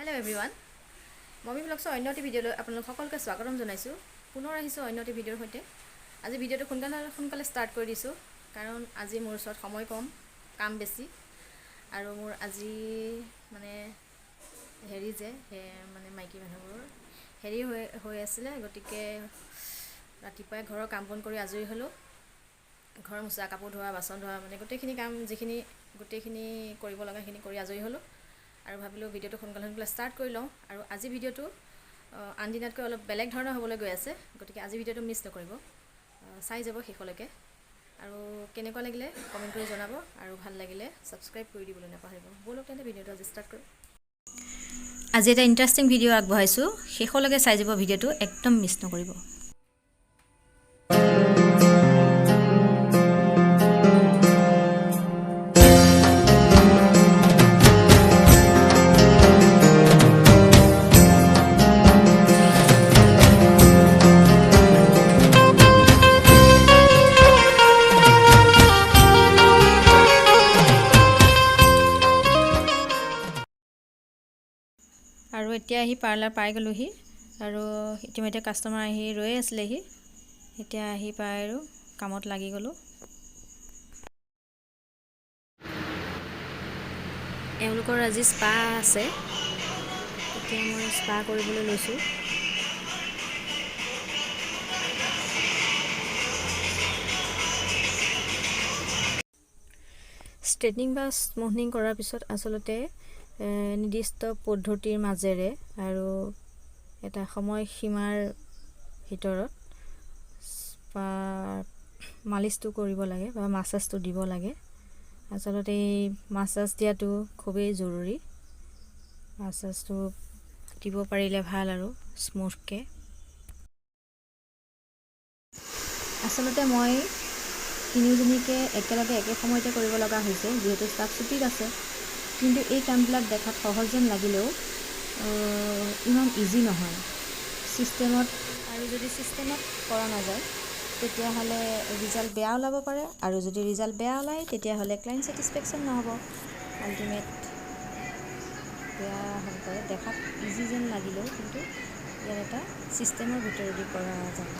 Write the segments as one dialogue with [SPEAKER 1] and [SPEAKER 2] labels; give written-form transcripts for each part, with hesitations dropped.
[SPEAKER 1] Hello everyone. Mommy vlogs অন্য এটি video' লৈ আপোনালোক সকলোকে স্বাগতম জনাইছোঁ। পুনৰ আহিছোঁ অন্য এটি ভিডিঅ'ৰ সৈতে। আজি ভিডিঅ'টো সোনকালে ষ্টাৰ্ট কৰি দিছোঁ কাৰণ আজি মোৰ ওচৰত সময় কম, কাম বেছি আৰু মোৰ আজি মানে মানে মাইকী মানুহবোৰ হৈ আছিলে, গতিকে ৰাতিপুৱাই ঘৰৰ কাম বন কৰি আজৰি হ'লোঁ। ঘৰ মোচা, কাপোৰ ধোৱা, বাচন ধোৱা, মানে গোটেইখিনি কাম গোটেইখিনি কৰিব লগাখিনি কৰি আজৰি হ'লোঁ আৰু ভাবিলোঁ ভিডিঅ'টো সোনকালে ষ্টাৰ্ট কৰি লওঁ। আৰু আজি ভিডিঅ'টো আন দিনাতকৈ অলপ বেলেগ ধৰণৰ হ'বলৈ গৈ আছে, গতিকে আজি ভিডিঅ'টো মিছ নকৰিব, চাই যাব শেষলৈকে। আৰু কেনেকুৱা লাগিলে কমেণ্ট কৰি জনাব আৰু ভাল লাগিলে ছাবস্ক্ৰাইব কৰি দিবলৈ নাপাহৰিব। ব'লক তেন্তে ভিডিঅ'টো আজি ষ্টাৰ্ট কৰোঁ। আজি এটা ইণ্টাৰেষ্টিং ভিডিঅ' আগবঢ়াইছোঁ, শেষলৈকে চাই যাব, ভিডিঅ'টো একদম মিছ নকৰিব। আৰু এতিয়া আহি পাৰ্লাৰ পাই গ'লোহি আৰু ইতিমধ্যে কাষ্টমাৰ আহি ৰৈ আছিলেহি। এতিয়া আহি পাই আৰু কামত লাগি গ'লোঁ। এওঁলোকৰ আজি স্পা আছে, এতিয়া মই স্পা কৰিবলৈ লৈছোঁ। ষ্ট্ৰেইটনিং বা স্মুথনিং কৰাৰ পিছত আচলতে নিৰ্দিষ্ট পদ্ধতিৰ মাজেৰে আৰু এটা সময়সীমাৰ ভিতৰত মালিচটো কৰিব লাগে বা মাছাজটো দিব লাগে। আচলতে এই মাছাজ দিয়াটো খুবেই জৰুৰী। মাছাজটো দিব পাৰিলে ভাল আৰু স্মুথকৈ। আচলতে মই তিনিওজনীকে একেলগে একে সময়তে কৰিব লগা হৈছে, যিহেতু ষ্টাফ ছুটিত আছে। কিন্তু এই কামবিলাক দেখাত সহজ যেন লাগিলেও ইমান ইজি নহয় চিষ্টেমত। আৰু যদি চিষ্টেমত কৰা নাযায় তেতিয়াহ'লে ৰিজাল্ট বেয়া ওলাব পাৰে, আৰু যদি ৰিজাল্ট বেয়া ওলায় তেতিয়াহ'লে ক্লাইণ্ট ছেটিছফেকশ্যন নহ'ব, আল্টিমেট বেয়া হ'ব পাৰে। দেখাত ইজি যেন লাগিলেও কিন্তু ইয়াত এটা চিষ্টেমৰ ভিতৰেদি কৰা যায়।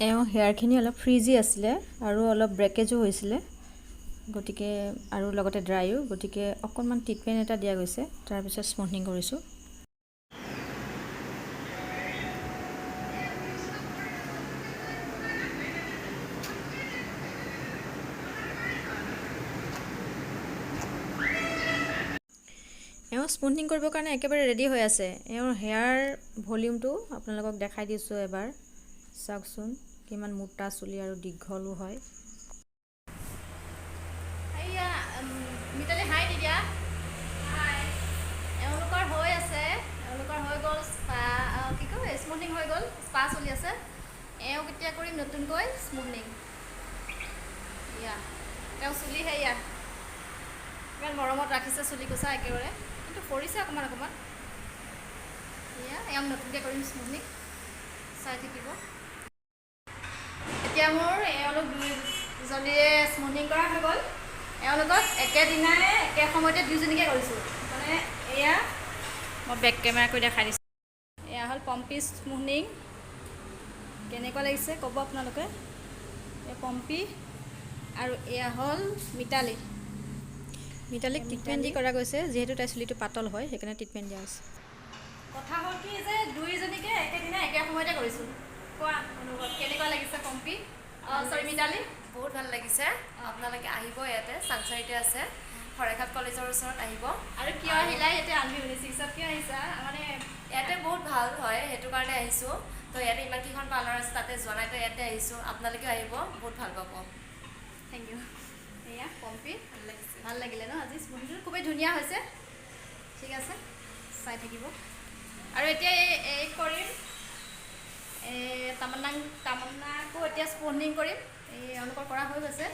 [SPEAKER 1] এওঁ হেয়াৰখিনি অলপ ফ্ৰিজি আছিলে আৰু অলপ ব্ৰেকেজো হৈছিলে, গতিকে আৰু লগতে ড্ৰাইও, গতিকে অকণমান ট্ৰিটমেণ্ট এটা দিয়া গৈছে। তাৰপিছত স্মুথনিং কৰিছোঁ। এওঁ স্মুথনিং কৰিবৰ কাৰণে একেবাৰে ৰেডি হৈ আছে। এওঁৰ হেয়াৰ ভলিউমটো আপোনালোকক দেখাই দিছোঁ এবাৰ, চাওকচোন কিমান মোটা চুলি আৰু দীঘলো হয়। মিতালী হাই তেতিয়া এওঁলোকৰ হৈ আছে, এওঁলোকৰ হৈ গ'ল স্পা, কি কয় স্মুথনিং হৈ গ'ল, স্পা চলি আছে। এওঁক এতিয়া কৰিম নতুনকৈ স্মুথনিং। ইয়া তেওঁ চুলি সেয়া ইমান মৰমত ৰাখিছে, চুলি কোচা একেবাৰে, কিন্তু সৰিছে অকণমান। এয়া এওঁক নতুনকৈ কৰিম স্মুথনিং, চাই থাকিব। এতিয়া মোৰ এওঁলোক দুইজনীয়ে স্মুথনিং কৰা হৈ গ'ল। এওঁলোকক একেদিনাই একে সময়তে দুইজনীকে কৰিছোঁ। মানে এয়া মই বেক কেমেৰা কৰি দেখাই দিছোঁ। এয়া হ'ল পম্পী স্মুথনিং, কেনেকুৱা লাগিছে ক'ব আপোনালোকে। এয়া পম্পী আৰু এয়া হ'ল মিতালী। মিতালীক ট্ৰিটমেণ্ট দি কৰা গৈছে, যিহেতু তাইৰ চুলিটো পাতল হয় সেইকাৰণে ট্ৰিটমেণ্ট দিয়া হৈছে। কথা হ'ল কি যে দুইজনীকে একেদিনাই একে সময়তে কৰিছোঁ। কোৱা অনুভৱ কেনেকুৱা লাগিছে পম্পী? চৰি মিতালী।
[SPEAKER 2] বহুত ভাল লাগিছে। আপোনালোকে আহিব, ইয়াতে চানচাৰিতে আছে, শৰাইঘাট কলেজৰ ওচৰত আহিব।
[SPEAKER 1] আৰু কিয় আহিলা ইয়াতে? আমি 19 কিয় আহিছা? মানে
[SPEAKER 2] ইয়াতে বহুত ভাল হয়, সেইটো কাৰণে আহিছোঁ। তো ইয়াতে ইমানকেইখন পাৰ্লাৰ আছে, তাতে যোৱা নাই, তো ইয়াতে আহিছোঁ। আপোনালোকেও আহিব, বহুত ভাল পাব।
[SPEAKER 1] Thank you. এয়া পম্পী, ভাল লাগিলে ন আজি? স্মুথনিংটো খুবেই ধুনীয়া হৈছে। ঠিক আছে, চাই থাকিব। আৰু এতিয়া এই কৰিম, তামান্নাকো এতিয়া স্মুথনিং কৰিম। এওঁলোকৰ কৰা হৈ গৈছে।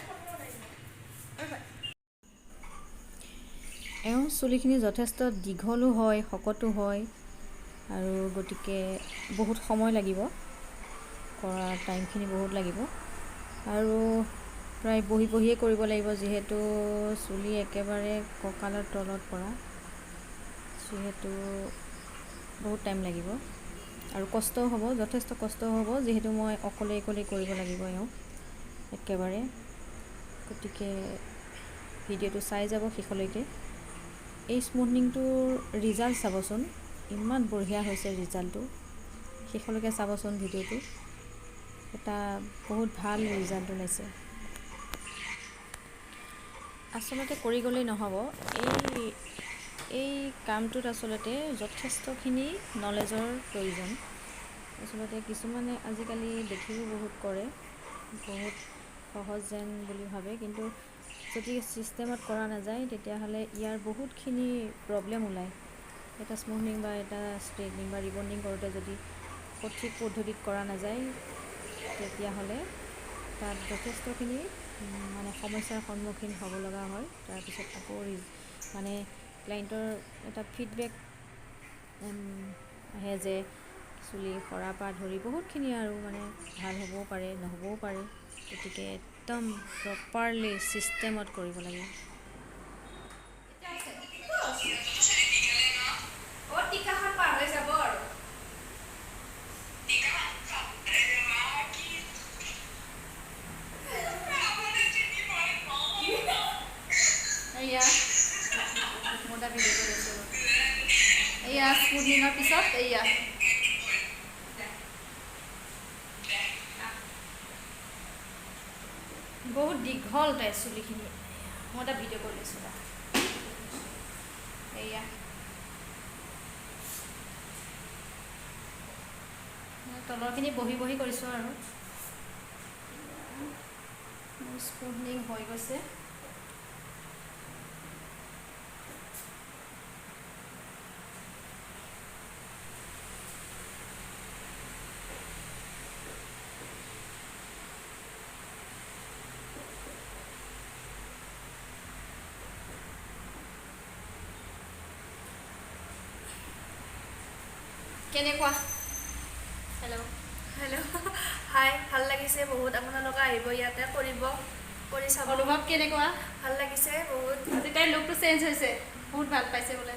[SPEAKER 1] এওঁ চুলিখিনি যথেষ্ট দীঘলো হয়, শকতো হয়, আৰু গতিকে বহুত সময় লাগিব, কৰা টাইমখিনি বহুত লাগিব। আৰু প্ৰায় বহি বহিয়ে কৰিব লাগিব, যিহেতু চুলি একেবাৰে কঁকালৰ তলত পৰা, যিহেতু বহুত টাইম লাগিব আৰু কষ্টও হ'ব, যথেষ্ট কষ্টও হ'ব, যিহেতু মই অকলে কৰিব লাগিব এওঁ একেবাৰে। গতিকে ভিডিঅ'টো চাই যাব শেষলৈকে। এই স্মুথনিংটোৰ ৰিজাল্ট চাবচোন, ইমান বঢ়িয়া হৈছে ৰিজাল্টটো। শেষলৈকে চাবচোন ভিডিঅ'টো, এটা বহুত ভাল ৰিজাল্ট ওলাইছে। আচলতে কৰি গ'লেই নহ'ব, এই কামটোত আচলতে যথেষ্টখিনি নলেজৰ প্ৰয়োজন। আচলতে কিছুমানে আজিকালি দেখিও বহুত কৰে, বহুত সহজ যেন বুলি ভাবে, কিন্তু যদি ছিষ্টেমত কৰা নাযায় তেতিয়াহ'লে ইয়াৰ বহুতখিনি প্ৰব্লেম ওলায়। এটা স্মুথনিং বা এটা ষ্ট্ৰেইটনিং বা ৰিবণ্ডিং কৰোঁতে যদি সঠিক পদ্ধতিত কৰা নাযায় তেতিয়াহ'লে তাত যথেষ্টখিনি মানে সমস্যাৰ সন্মুখীন হ'ব লগা হয়। তাৰপিছত আকৌ মানে ক্লাইণ্টৰ এটা ফিডবেক আহে যে চুলি সৰা পৰা ধৰি বহুতখিনি আৰু মানে ভাল হ'বও পাৰে, নহ'বও পাৰে। গতিকে একদম প্ৰপাৰলি ছিষ্টেমত কৰিব লাগে।
[SPEAKER 2] টিকাখন পাৰ হৈ যাব আৰু এয়া মোটা ভিডিঅ' কৰি আছোঁ। এয়া স্মুথনিঙৰ পিছত এয়া বহুত দীঘল তাই চুলিখিনি। মই এটা ভিডিঅ' কৰি আছোঁ তাত। এয়া তলৰখিনি বহি বহি কৰিছোঁ আৰু মোৰ স্মুথনিং হৈ গৈছে। কেনেকুৱা? হেল্ল'
[SPEAKER 3] হাই, ভাল লাগিছে বহুত। আপোনালোকে আহিব ইয়াতে কৰি চাব।
[SPEAKER 2] অনুভৱ কেনেকুৱা?
[SPEAKER 3] ভাল লাগিছে বহুত।
[SPEAKER 2] আজি তাইৰ লুকটো চেঞ্জ হৈছে, বহুত ভাল পাইছে বোলে।